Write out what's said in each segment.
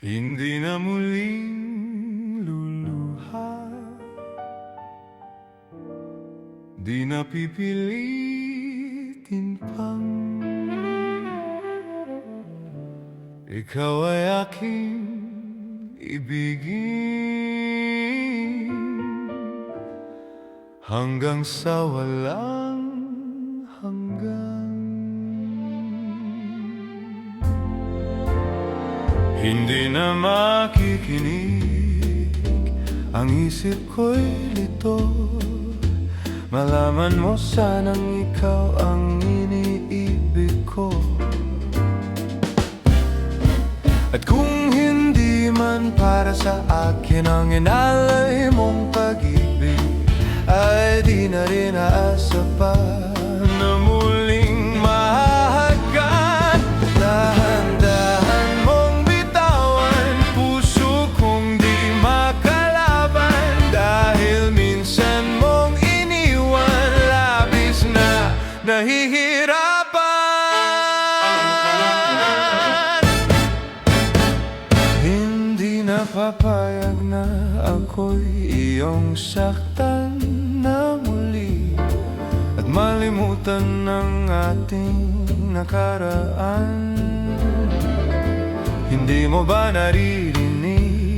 Hindi na muling luluha, di na pipilitin pang ikaw ay aking ibigin hanggang sa walang hanggan. Hindi na makikinig ang isip ko'y lito, malaman mo sanang ikaw ang iniibig ko. At kung hindi man para sa akin ang inalay mong pag-ibig, ay di na rin aasa pa na muling mahahagkan. Dahan-dahan mong bitawan puso kong di makalaban, dahil minsan mong iniwan, labis na nahihirapan. Papayag na ako'y iyong saktan na muli, at malimutan ng ating nakaraan. Hindi mo ba naririnig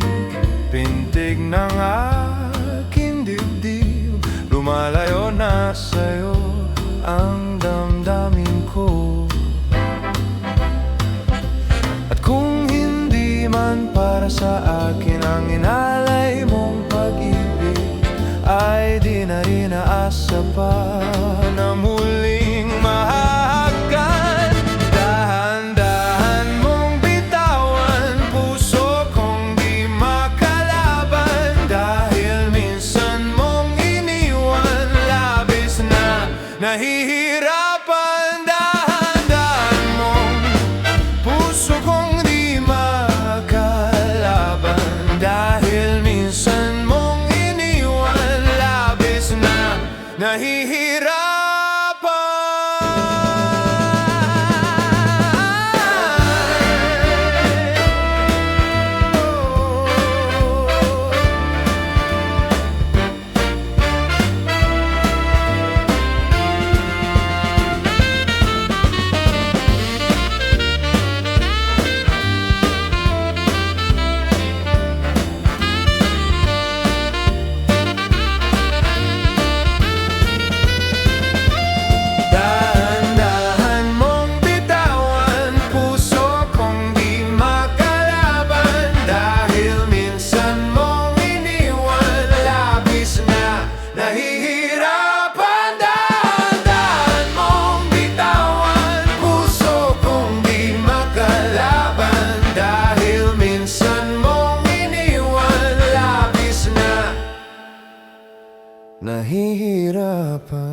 pintig ng aking dibdib? Lumalayo na sa'yo ang damdamin ko. Para sa akin ang inalay mong pag-ibig, ay di na rin aasa pa na muling mahahagkan. Dahan-dahan mong bitawan puso kong di makalaban, dahil minsan mong iniwan, labis na nahihirapan. Dahan-dahan mong puso kong di dahil minsan mong iniwan, labis na nahihirapan. Nahihirapan.